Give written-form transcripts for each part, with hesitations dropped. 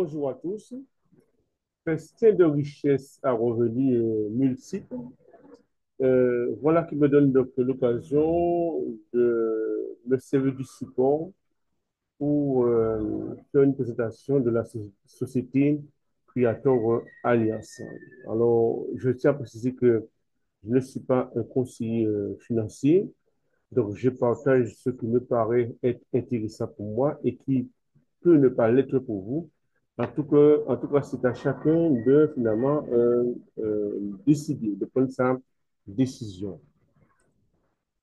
Bonjour à tous. Festin de richesse à revenus multiples. Voilà qui me donne donc l'occasion de me servir du support pour faire une présentation de la société Creator Alliance. Alors, je tiens à préciser que je ne suis pas un conseiller financier, donc je partage ce qui me paraît être intéressant pour moi et qui peut ne pas l'être pour vous. En tout cas, c'est à chacun de finalement décider, de prendre sa décision.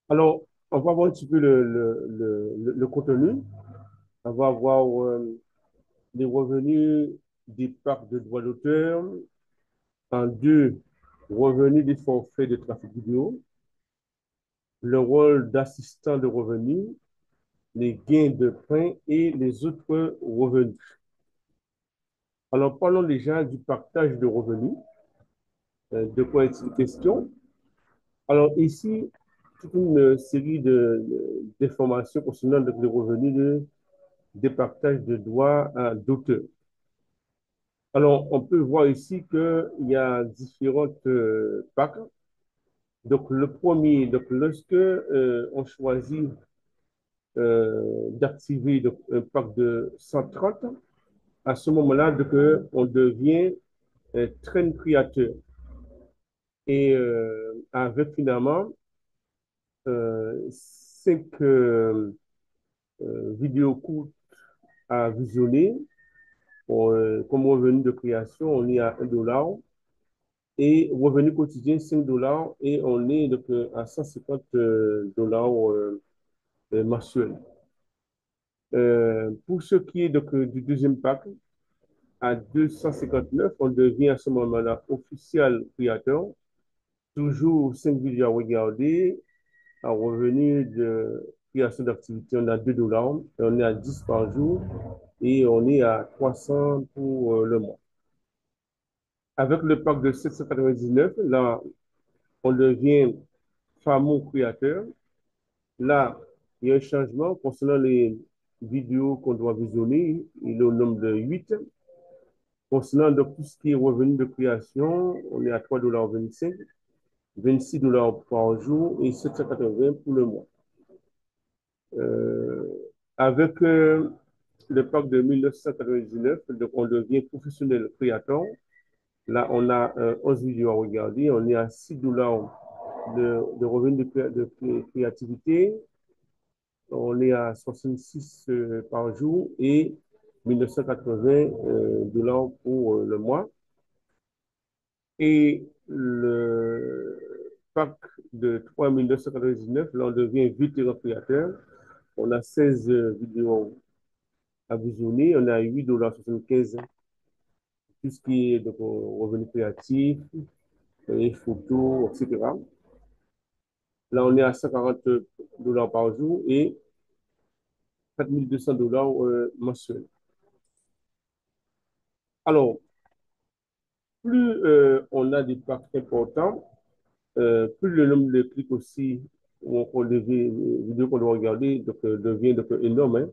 Alors, on va voir un petit peu le contenu. On va voir les revenus des parts de droits d'auteur, en deux, revenus des forfaits de trafic vidéo, le rôle d'assistant de revenus, les gains de pain et les autres revenus. Alors, parlons déjà du partage de revenus. De quoi est-il question? Alors, ici, toute une série d'informations concernant donc, les revenus des partages de droits d'auteur. Alors, on peut voir ici qu'il y a différentes packs. Donc, le premier, donc, lorsque on choisit d'activer donc, un pack de 130, à ce moment-là, donc, on devient train créateur. Et avec finalement 5 vidéos courtes à visionner, comme revenu de création, on est à 1 $. Et revenu quotidien, 5 $ et on est donc à 150 dollars mensuels. Pour ce qui est donc, du deuxième pack, à 259, on devient à ce moment-là officiel créateur. Toujours 5 vidéos à regarder. En revenu de création d'activité, on a 2 $. Et on est à 10 par jour et on est à 300 pour le mois. Avec le pack de 799, là, on devient fameux créateur. Là, il y a un changement concernant les vidéos qu'on doit visionner. Il est au nombre de 8. Concernant donc, tout ce qui est revenu de création, on est à 3,25 $, 26 par jour et 780 pour le mois. Euh, avec le pack de 1999, donc on devient professionnel créateur. Là, on a 11 vidéos à regarder. On est à 6 $ de revenus de créativité. On est à 66 par jour et 1980 $ pour le mois. Et le pack de 3999, là, on devient vétéran créateur. On a 16 vidéos à visionner. On a 8,75 $ tout ce qui est donc, revenu créatif, les photos, etc. Là, on est à 140 $ par jour et 4200 $ mensuels. Alors, plus on a des packs importants, plus le nombre de clics aussi les vidéos qu'on doit regarder donc, devient donc, énorme. Hein.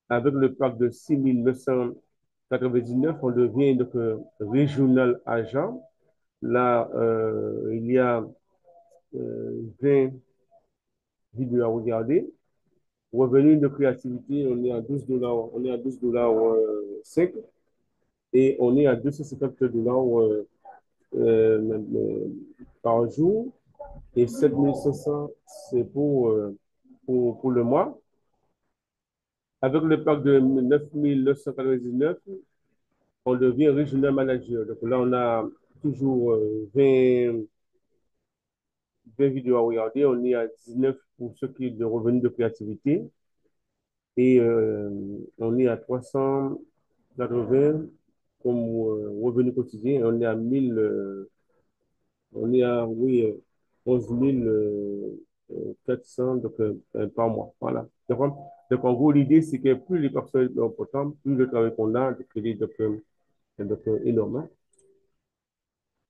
Avec le pack de 6999, on devient donc, régional agent. Là, il y a 20 vidéos à regarder. Revenu de créativité, on est à 12 $, on est à 12 5 et on est à 250 $ par jour et 7500 c'est pour le mois. Avec le pack de 9999, on devient regional manager. Donc là, on a toujours 20 vidéos à regarder. On est à 19 pour ce qui est de revenus de créativité. Et on est à 380 comme revenu quotidien. On est à 1000, on est à, oui, 11 400 donc, par mois. Voilà. Donc, en gros, l'idée, c'est que plus les personnes sont importantes, plus le travail qu'on a, donc, il est donc, énorme. Hein.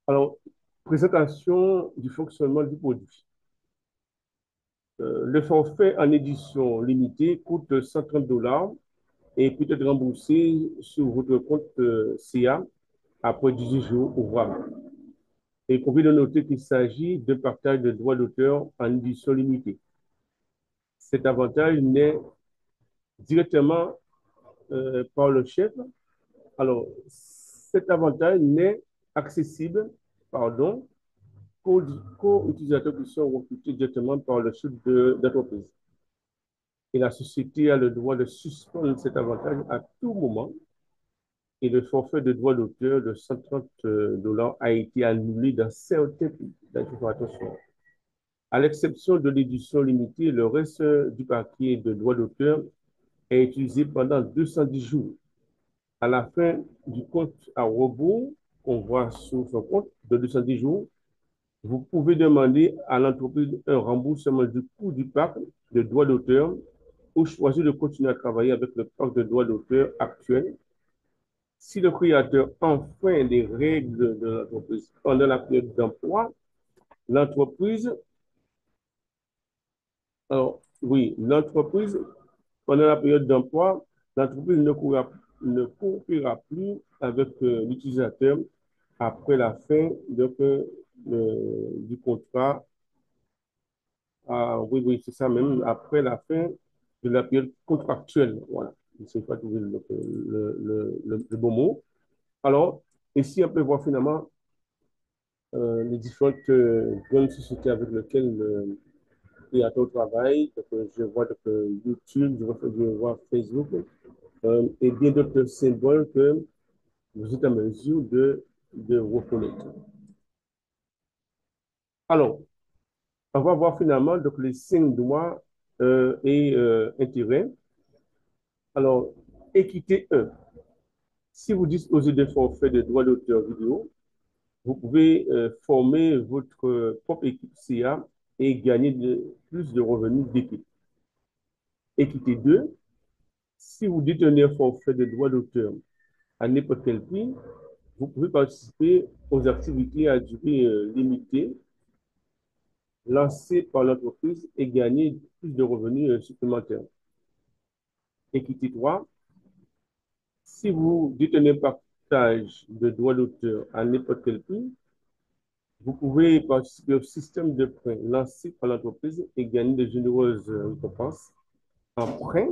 Alors, présentation du fonctionnement du produit. Le forfait en édition limitée coûte 130 $. et peut être remboursé sur votre compte CA après 18 jours ouvrables. Et il convient de noter qu'il s'agit de partage de droits d'auteur en édition limitée. Cet avantage naît directement par le chef. Alors, cet avantage n'est accessible, pardon, qu'aux utilisateurs qui sont recrutés directement par le chef d'entreprise. Et la société a le droit de suspendre cet avantage à tout moment. Et le forfait de droit d'auteur de 130 dollars a été annulé dans certains pays. Donc, il faut attention. À l'exception de l'édition limitée, le reste du paquet de droits d'auteur est utilisé pendant 210 jours. À la fin du compte à rebours qu'on voit sur son compte de 210 jours, vous pouvez demander à l'entreprise un remboursement du coût du pack de droits d'auteur ou choisir de continuer à travailler avec le pack de droits d'auteur actuel. Si le créateur enfreint les règles de l'entreprise pendant la période d'emploi, l'entreprise, alors oui, l'entreprise, pendant la période d'emploi, l'entreprise ne coopérera plus avec l'utilisateur après la fin du contrat. Ah, oui, oui, c'est ça même, après la fin de la période contractuelle. Voilà, je ne sais pas trouver le bon mot. Alors, ici, on peut voir finalement les différentes grandes sociétés avec lesquelles le créateur travaille. Donc, je vois YouTube, je vois Facebook et bien d'autres symboles que vous êtes en mesure de reconnaître. Alors, on va voir finalement donc, les 5 droits et intérêts. Alors, équité 1. Si vous disposez d'un forfait de droits d'auteur vidéo, vous pouvez former votre propre équipe CA et gagner plus de revenus d'équipe. Équité 2. Si vous détenez un forfait de droits d'auteur à n'importe quel prix, vous pouvez participer aux activités à durée limitée lancées par l'entreprise et gagner plus de revenus supplémentaires. Équité 3. Si vous détenez un partage de droits d'auteur à n'importe quel prix, vous pouvez participer au système de prêt lancé par l'entreprise et gagner de généreuses récompenses en prêt,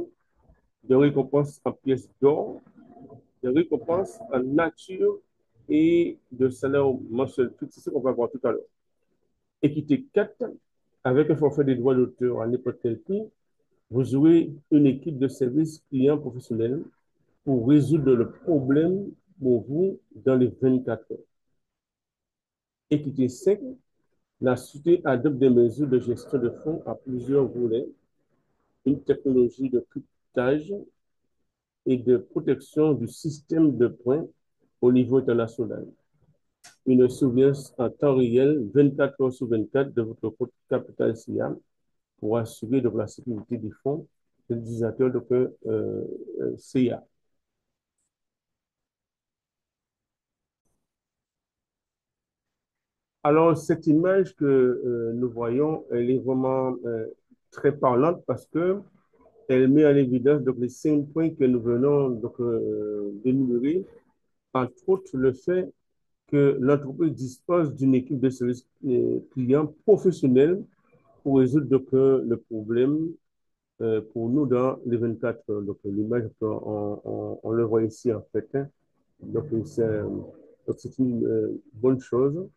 de récompenses en pièces d'or, de récompenses en nature et de salaire mensuel. Tout ce qu'on va voir tout à l'heure. Équité 4, avec un forfait de droits d'auteur à n'importe quel prix, vous aurez une équipe de service client professionnel pour résoudre le problème pour vous dans les 24 heures. Équité 5, la société adopte des mesures de gestion de fonds à plusieurs volets, une technologie de cryptage et de protection du système de points au niveau international. Une surveillance en temps réel, 24 heures sur 24, de votre compte capital SIA pour assurer donc, la sécurité des fonds des utilisateurs de CIA. Alors, cette image que nous voyons, elle est vraiment très parlante parce que elle met en évidence donc, les 5 points que nous venons d'énumérer, entre autres le fait que l'entreprise dispose d'une équipe de services clients professionnels pour résoudre le problème pour nous dans les 24 heures. Donc, l'image, on le voit ici en fait. Hein. Donc, c'est une bonne chose,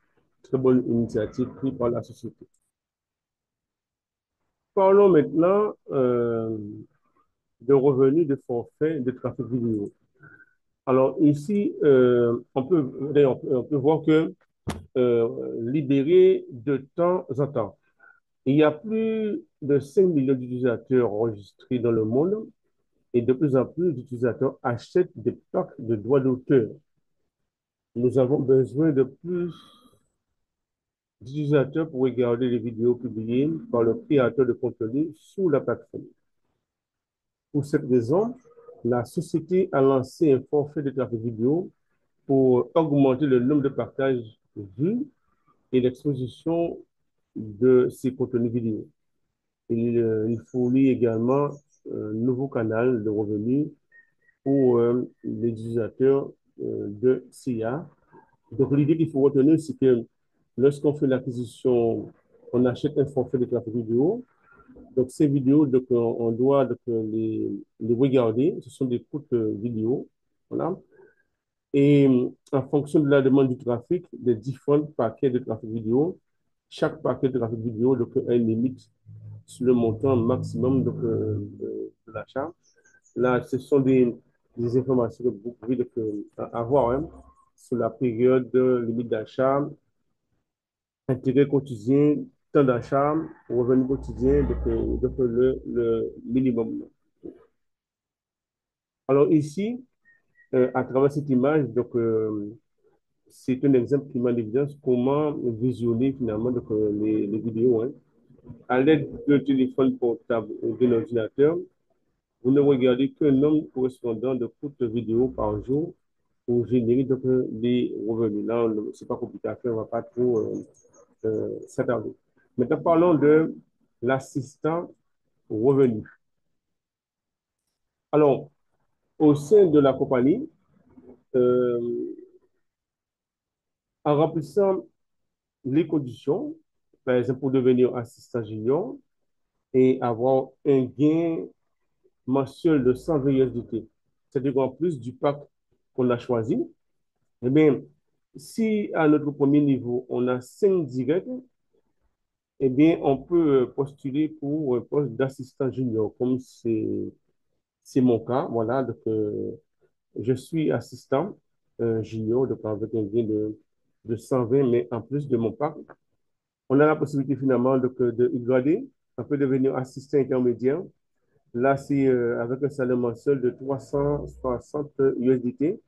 très bonne initiative prise par la société. Parlons maintenant de revenus de forfait de trafic vidéo. Alors ici, on peut voir que libéré de temps en temps, il y a plus de 5 millions d'utilisateurs enregistrés dans le monde et de plus en plus d'utilisateurs achètent des packs de droits d'auteur. Nous avons besoin de plus d'utilisateurs pour regarder les vidéos publiées par le créateur de contenu sur la plateforme. Pour cette raison, la société a lancé un forfait de trafic vidéo pour augmenter le nombre de partages vus et l'exposition de ces contenus vidéo. Il fournit également un nouveau canal de revenus pour les utilisateurs de SIA. Donc, l'idée qu'il faut retenir, c'est que lorsqu'on fait l'acquisition, on achète un forfait de trafic vidéo. Donc, ces vidéos, donc, on doit donc, les regarder. Ce sont des courtes vidéos. Voilà. Et en fonction de la demande du trafic, des différents paquets de trafic vidéo, chaque paquet de trafic vidéo donc, a une limite sur le montant maximum donc, de l'achat. Là, ce sont des informations que vous pouvez donc, avoir hein, sur la période limite d'achat, intérêt quotidien, temps d'achat, revenu quotidien, donc le minimum. Alors ici, à travers cette image, donc, c'est un exemple qui met en évidence comment visionner finalement donc, les vidéos. Hein. À l'aide d'un téléphone portable ou d'un ordinateur, vous ne regardez qu'un nombre correspondant de courtes vidéos par jour pour générer donc, des revenus. Là, ce n'est pas compliqué à faire, on ne va pas trop s'attarder. Maintenant, parlons de l'assistant revenu. Alors, au sein de la compagnie, euh, en remplissant les conditions, par exemple, pour devenir assistant junior et avoir un gain mensuel de 120 USDT, c'est-à-dire en plus du pack qu'on a choisi, eh bien, si à notre premier niveau, on a 5 directs, eh bien, on peut postuler pour un poste d'assistant junior, comme c'est mon cas. Voilà, donc, je suis assistant junior, donc avec un gain de 120, mais en plus de mon pack, on a la possibilité finalement de grader. On peut devenir assistant intermédiaire. Là, c'est avec un salaire mensuel de 360 USDT.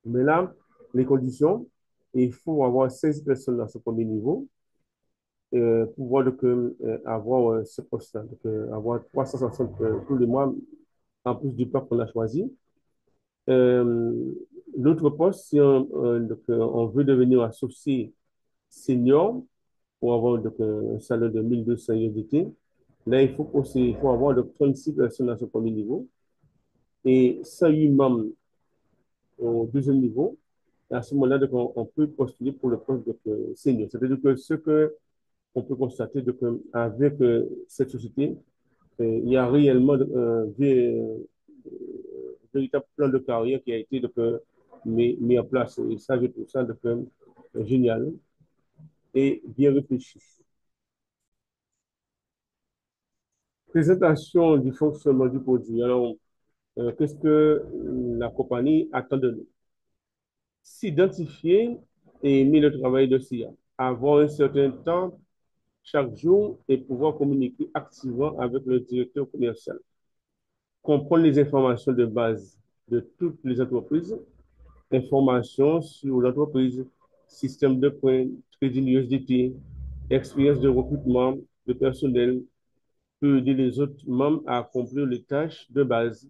Mais là, les conditions, il faut avoir 16 personnes dans ce premier niveau pour pouvoir donc, avoir ce poste-là. Donc, avoir 360 tous les mois en plus du pack qu'on a choisi. Euh, L'autre poste, si on veut devenir associé senior pour avoir donc, un salaire de 1200 USDT, là, il faut avoir donc, 36 personnes à ce premier niveau et 108 membres au deuxième niveau. Et à ce moment-là, donc, on peut postuler pour le poste de senior. C'est-à-dire que ce que on peut constater donc, avec cette société, il y a réellement véritable plan de carrière qui a été donc, mis en place. Et ça, je trouve ça donc, génial et bien réfléchi. Présentation du fonctionnement du produit. Alors, qu'est-ce que la compagnie attend de nous? S'identifier et aimer le travail de SIA. Avoir un certain temps chaque jour et pouvoir communiquer activement avec le directeur commercial. Comprendre les informations de base de toutes les entreprises, informations sur l'entreprise, système de points, trading USDT, expérience de recrutement de personnel, peut aider les autres membres à accomplir les tâches de base.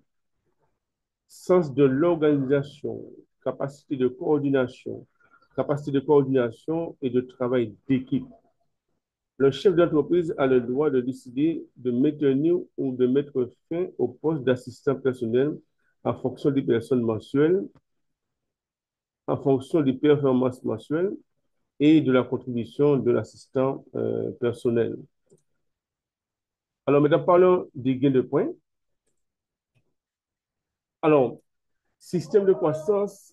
Sens de l'organisation, capacité de coordination et de travail d'équipe. Le chef d'entreprise a le droit de décider de maintenir ou de mettre fin au poste d'assistant personnel en fonction des personnes mensuelles, en fonction des performances mensuelles et de la contribution de l'assistant personnel. Alors, maintenant, parlons des gains de points. Alors, système de croissance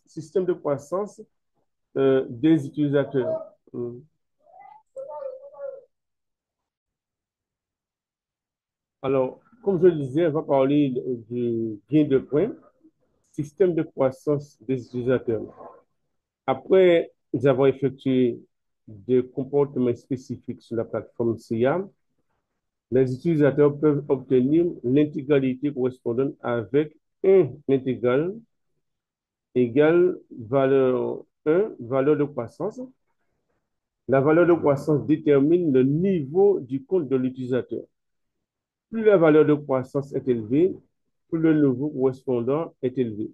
des utilisateurs. Alors, comme je le disais, on va parler du gain de points, système de croissance des utilisateurs. Après avoir effectué des comportements spécifiques sur la plateforme SIA, les utilisateurs peuvent obtenir l'intégralité correspondante avec un intégral égale valeur 1, valeur de croissance. La valeur de croissance détermine le niveau du compte de l'utilisateur. Plus la valeur de croissance est élevée, plus le niveau correspondant est élevé.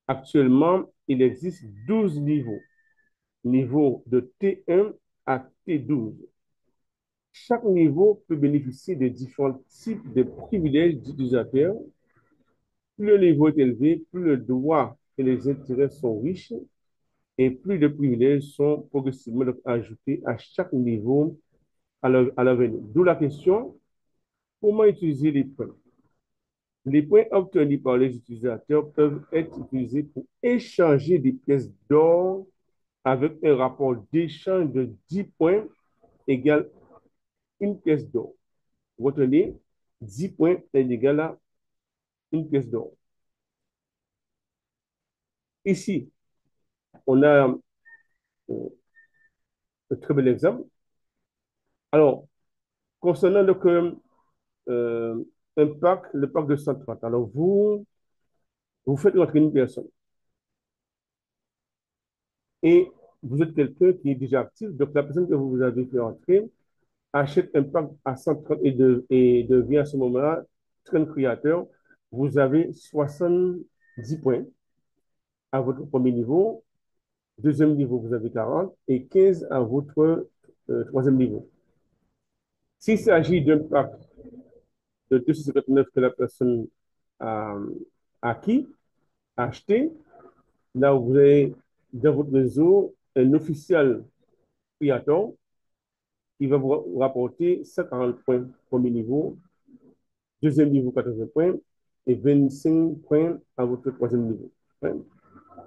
Actuellement, il existe 12 niveaux, niveau de T1 à T12. Chaque niveau peut bénéficier de différents types de privilèges d'utilisateurs Plus le niveau est élevé, plus le droit et les intérêts sont riches et plus de privilèges sont progressivement donc, ajoutés à chaque niveau à l'avenir. D'où la question, comment utiliser les points? Les points obtenus par les utilisateurs peuvent être utilisés pour échanger des pièces d'or avec un rapport d'échange de 10 points égale une pièce d'or. Retenez, 10 points est égal à une pièce d'or. Ici, on a un très bel exemple. Alors, concernant euh, le parc de 130, alors vous faites rentrer une personne et vous êtes quelqu'un qui est déjà actif, donc la personne que vous avez fait entrer achète un pack à 130 et devient à ce moment-là train créateur, vous avez 70 points à votre premier niveau. Deuxième niveau, vous avez 40 et 15 à votre troisième niveau. S'il s'agit d'un pack de 259 que la personne a acquis, a acheté, là vous avez dans votre réseau un officiel créateur qui va vous rapporter 140 points premier niveau, deuxième niveau 80 points et 25 points à votre troisième niveau. Hein.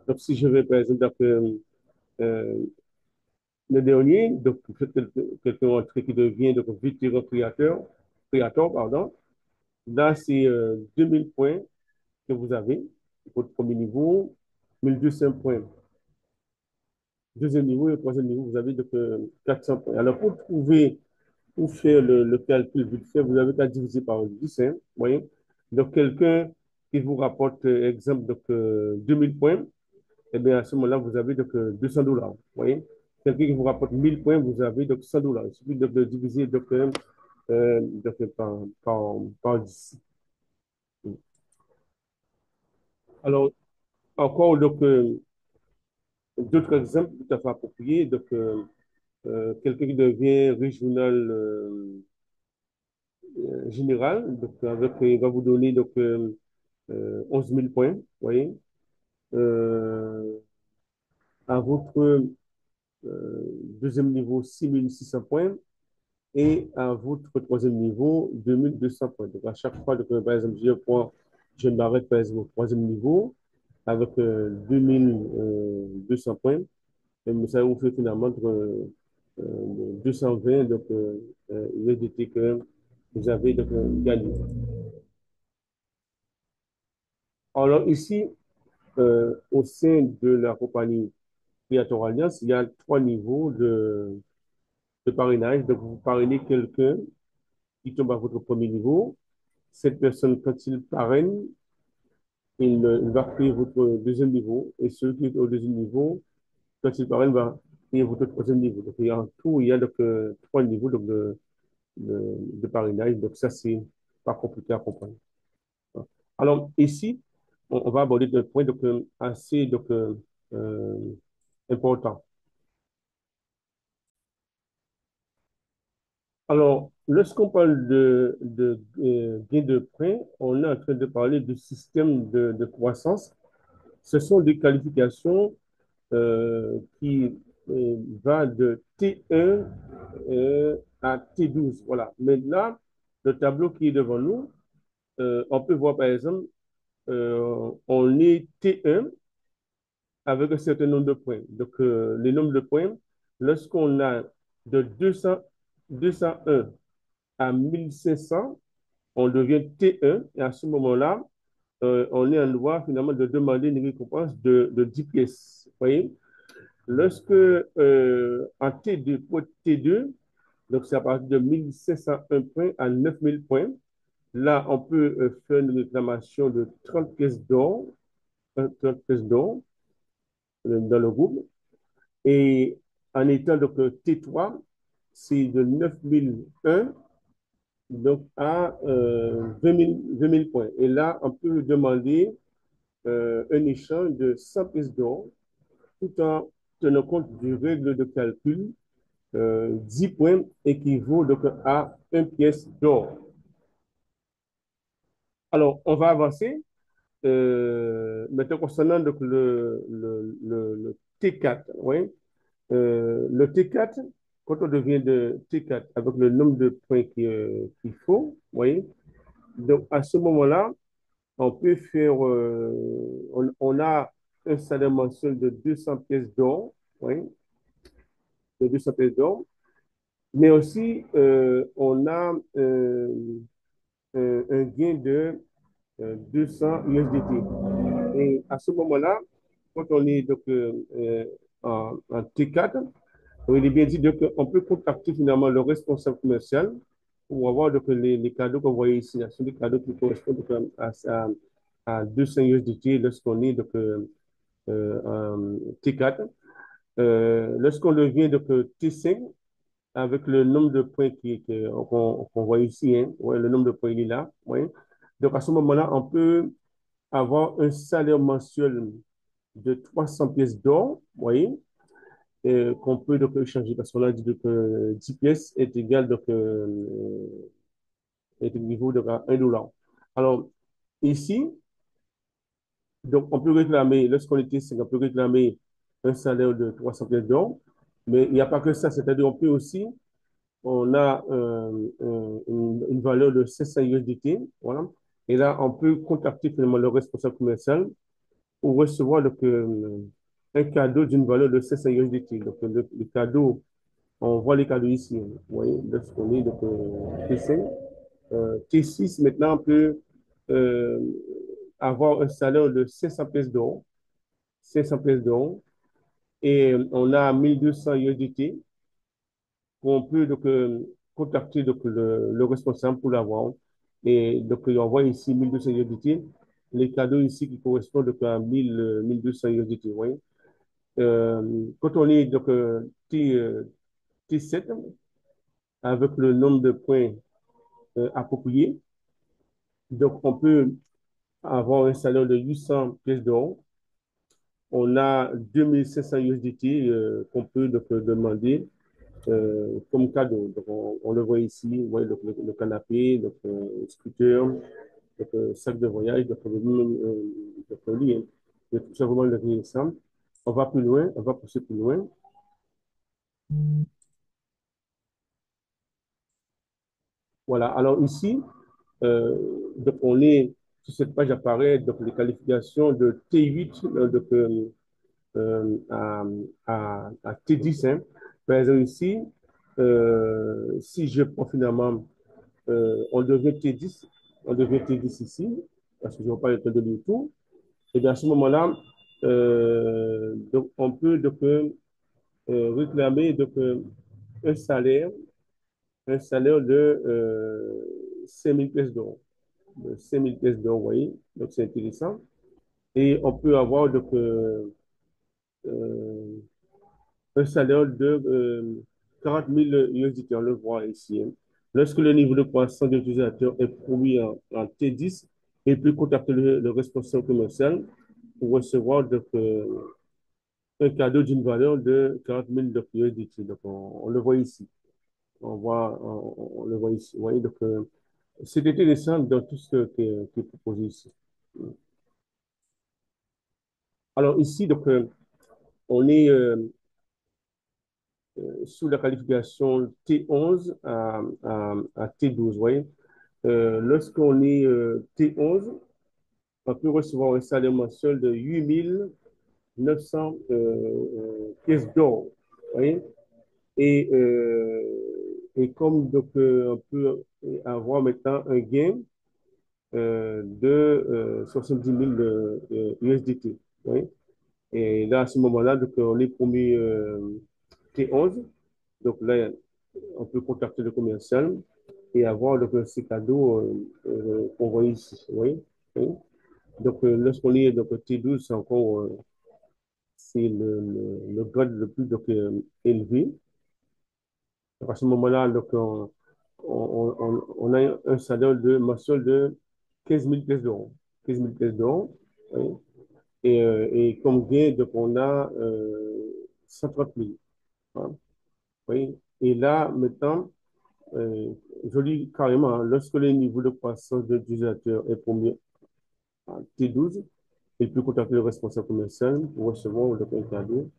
Donc, si je vais, par exemple, d'après le dernier, donc quelqu'un entré qui devient donc, vétéran créateur, pardon, là, c'est 2000 points que vous avez, votre premier niveau, 1200 points. Deuxième niveau et troisième niveau, vous avez donc 400 points. Alors, pour faire le calcul vite fait, vous avez qu'à diviser par 10, hein, vous voyez. Donc, quelqu'un qui vous rapporte, exemple, donc, 2000 points, eh bien, à ce moment-là, vous avez donc 200 $. Vous voyez? Quelqu'un qui vous rapporte 1000 points, vous avez donc 100 $. Il suffit de diviser donc, par 10. Alors, encore donc, d'autres exemples tout à fait appropriés. Donc, quelqu'un qui devient régional général, donc, il va vous donner donc, 11 000 points. Vous voyez? Euh, à votre deuxième niveau, 6 600 points. Et à votre troisième niveau, 2200 points. Donc, à chaque fois, donc, par exemple, je m'arrête par exemple au troisième niveau avec 2200 points. Et ça vous fait finalement 220 donc, USDT que vous avez donc, gagné. Alors, ici, au sein de la compagnie Creator Alliance, il y a 3 niveaux de parrainage. Donc, vous parrainez quelqu'un qui tombe à votre premier niveau. Cette personne, quand il parraine, il va créer votre deuxième niveau. Et celui qui est au deuxième niveau, quand il parraine, va créer votre troisième niveau. Donc, en tout, il y a donc, 3 niveaux donc, de parrainage. Donc, ça, c'est pas compliqué à comprendre. Alors, ici, on va aborder des points donc, assez donc, euh, importants. Alors, lorsqu'on parle de gain de points, on est en train de parler du système de croissance. Ce sont des qualifications qui va de T1 à T12. Voilà. Maintenant, le tableau qui est devant nous, on peut voir par exemple, on est T1 avec un certain nombre de points. Donc, les nombres de points, lorsqu'on a de 201 à 1500, on devient T1 et à ce moment-là, on est en droit finalement de demander une récompense de 10 pièces. Vous voyez? Lorsque en T2, pour T2, donc c'est à partir de 1501 points à 9000 points, là, on peut faire une réclamation de 30 pièces d'or, 30 pièces d'or dans le groupe. Et en étant donc T3, c'est de 9001 donc à 20 000 points. Et là, on peut demander un échange de 100 pièces d'or tout en tenant compte du règle de calcul 10 points équivaut donc à une pièce d'or. Alors, on va avancer. maintenant, concernant donc, le T4, oui, le T4, quand on devient de T4 avec le nombre de points qu'il faut, oui, donc à ce moment-là, on peut faire, on a un salaire mensuel de 200 pièces d'or, oui, de 200 pièces d'or, mais aussi on a un gain de 200 USDT. Et à ce moment-là, quand on est donc, en T4, il est bien dit qu'on peut contacter finalement le responsable commercial pour avoir donc, les cadeaux qu'on voit ici. Ce sont des cadeaux qui correspondent donc, à 200 USDT lorsqu'on est donc, en T4. Lorsqu'on devient donc, T5, avec le nombre de points qu'on voit ici, hein, ouais, le nombre de points il est là. Ouais. Donc à ce moment-là, on peut avoir un salaire mensuel de 300 pièces d'or, vous voyez, qu'on peut donc échanger parce qu'on a dit que 10 pièces est égal donc, est équivaut donc à 1 $. Alors, ici, donc on peut réclamer, lorsqu'on était ici, on peut réclamer un salaire de 300 pièces d'or, mais il n'y a pas que ça, c'est-à-dire on peut aussi, on a une valeur de 700 USDT, voilà, et là, on peut contacter finalement le responsable commercial pour recevoir donc, un cadeau d'une valeur de 700 USDT. Donc, le cadeau, on voit les cadeaux ici. Vous voyez, lorsqu'on est donc, T5. T6, maintenant, on peut euh, avoir un salaire de 500 pièces d'or. 500 pièces d'or. Et on a 1200 USDT qu'on peut donc, contacter donc, le responsable pour l'avoir. Et donc, on voit ici 1200 USDT. Les cadeaux ici qui correspondent donc, à 1200 USDT. Vous voyez. Quand on est donc, T7, avec le nombre de points appropriés, donc on peut avoir un salaire de 800 pièces d'or. On a 2500 USDT qu'on peut donc, demander comme cadeau. Donc, on le voit ici, vous voyez, donc, le canapé, donc, scooter, donc, sac de voyage, donc, donc, lit, hein. Donc, tout ça, vraiment le ensemble. On va plus loin, on va pousser plus loin. Voilà, alors ici, euh, donc on est, sur cette page apparaît donc les qualifications de T8 donc, à T10, hein. Par exemple ici, si je prends finalement, on devient T10, on devient T10 ici, parce que je ne vais pas le temps de lire tout, et bien à ce moment-là, donc on peut donc, réclamer donc, un salaire, un salaire de 5000 pièces d'or. De 5000 pièces d'or, vous voyez. Donc, c'est intéressant. Et on peut avoir donc, euh, un salaire de 40 000 USDT, on le voit ici, hein. Lorsque le niveau de croissance de l'utilisateur est promis en T10, il peut contacter le responsable commercial pour recevoir donc, un cadeau d'une valeur de 40 000 USDT. Donc, on le voit ici. On le voit ici. Vous voyez, donc, c'est intéressant dans tout ce qui est proposé ici. Alors ici, donc, on est sous la qualification T11 à T12. Vous voyez. Lorsqu'on est T11, on peut recevoir un salaire mensuel de 8900 pièces d'or. Vous voyez. Et comme donc, on peut avoir maintenant un gain de 70 000 USDT. Oui. Et là, à ce moment-là, donc, on est promis T11. Donc là, on peut contacter le commercial et avoir donc, ces cadeaux qu'on voit ici. Oui. Oui. Donc, lorsqu'on est donc, T12, c'est encore c'est le grade le plus donc, élevé. Donc, à ce moment-là, donc, on a un salaire de mensuel de 15 000 pièces d'or. 15 000 pièces d'or. Oui. Et comme gain, donc, on a 130 000. Hein. Oui. Et là, maintenant, je dis carrément, hein, lorsque le niveau de croissance de l'utilisateur est promis T12, il peut contacter le responsable commercial pour recevoir donc, un cadeau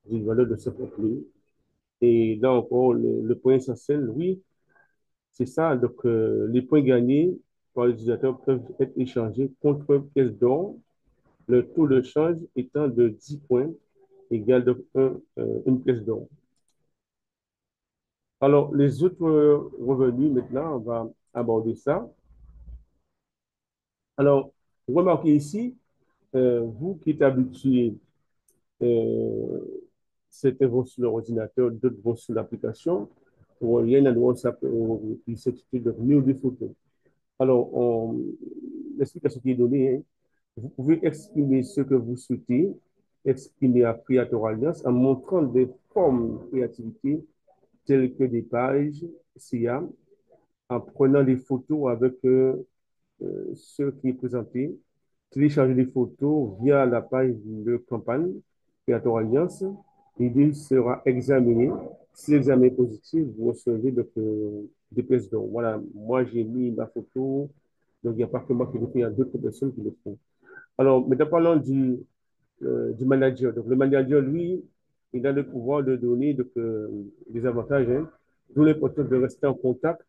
d'une valeur de 50 000. Et là encore, le point essentiel, oui, c'est ça. Donc, les points gagnés par l'utilisateur peuvent être échangés contre une pièce d'or, le taux de change étant de 10 points, égal donc une pièce d'or. Alors, les autres revenus, maintenant, on va aborder ça. Alors, remarquez ici, vous qui êtes habitué, euh, certains vont sur l'ordinateur, d'autres vont sur l'application. Il y a un endroit qui s'intitule Mieux des photos. Alors, l'explication qui est donnée, hein, vous pouvez exprimer ce que vous souhaitez exprimer à Creator Alliance en montrant des formes de créativité telles que des pages SIA, en prenant des photos avec ce qui est présenté, télécharger des photos via la page de campagne Creator Alliance. L'idée sera examinée. Si l'examen est positif, vous recevez donc, des pièces d'or. Voilà, moi j'ai mis ma photo, donc il n'y a pas que moi qui le fais, il y a d'autres personnes qui le font. Alors, maintenant parlons du manager. Donc, le manager, lui, il a le pouvoir de donner donc, des avantages, hein, d'où l'importance de rester en contact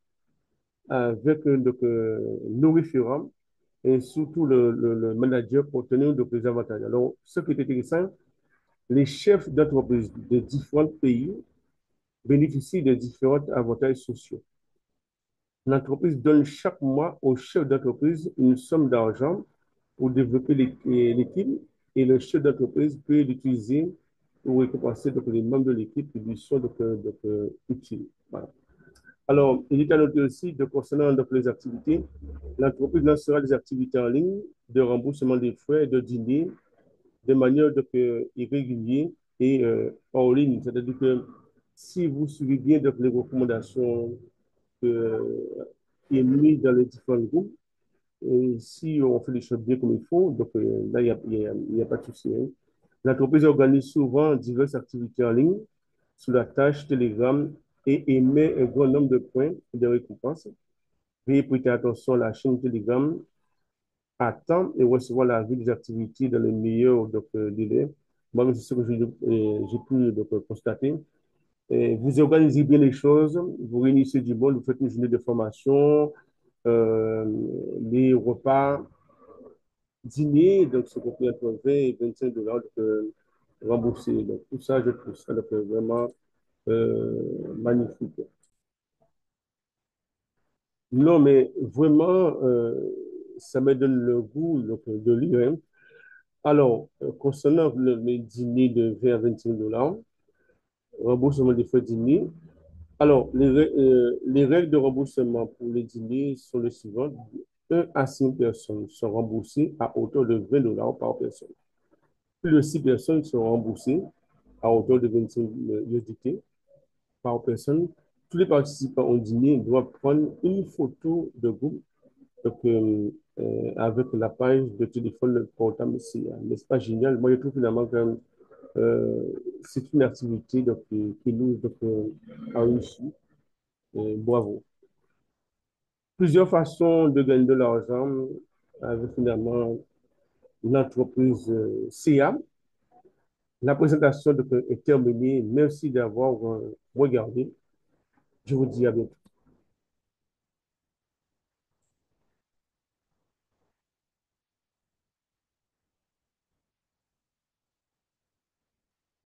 avec donc, nos référents et surtout le manager pour obtenir donc, des avantages. Alors, ce qui est intéressant, les chefs d'entreprise de différents pays bénéficient de différents avantages sociaux. L'entreprise donne chaque mois au chef d'entreprise une somme d'argent pour développer l'équipe et le chef d'entreprise peut l'utiliser pour récompenser donc, les membres de l'équipe qui lui sont utiles. Voilà. Alors, il est à noter aussi, de concernant donc, les activités, l'entreprise lancera des activités en ligne de remboursement des frais de dîner de manière donc, irrégulière et hors ligne. C'est-à-dire que si vous suivez bien donc, les recommandations émises dans les différents groupes, et si on fait les choses bien comme il faut, donc là, il y a pas de souci, hein. L'entreprise organise souvent diverses activités en ligne sous la tâche Telegram et émet un grand nombre de points et de récompenses. Veuillez prêter attention à la chaîne Telegram à temps et recevoir la vue des activités dans le meilleur donc, délai. Moi, c'est ce que j'ai pu donc, constater. Et vous organisez bien les choses, vous réunissez du monde, vous faites une journée de formation, euh, les repas, dîner, donc c'est compris entre 20 et 25 dollars remboursés. Donc tout ça, je trouve ça donc, vraiment magnifique. Non, mais vraiment, ça me donne le goût donc, de lire, hein. Alors, concernant les dîners de 20 à 25 dollars, remboursement des frais de dîner. Alors, les règles de remboursement pour les dîners sont les suivantes. 1 à 5 personnes sont remboursées à hauteur de 20 dollars par personne. Plus de 6 personnes sont remboursées à hauteur de 25 USDT par personne. Tous les participants au dîner doivent prendre une photo de groupe donc, avec la page de téléphone portable. N'est-ce pas génial? Moi, je trouve finalement que euh, c'est une activité donc, qui nous donc, a réussi. Bravo. Plusieurs façons de gagner de l'argent avec finalement l'entreprise CA. La présentation donc, est terminée. Merci d'avoir regardé. Je vous dis à bientôt.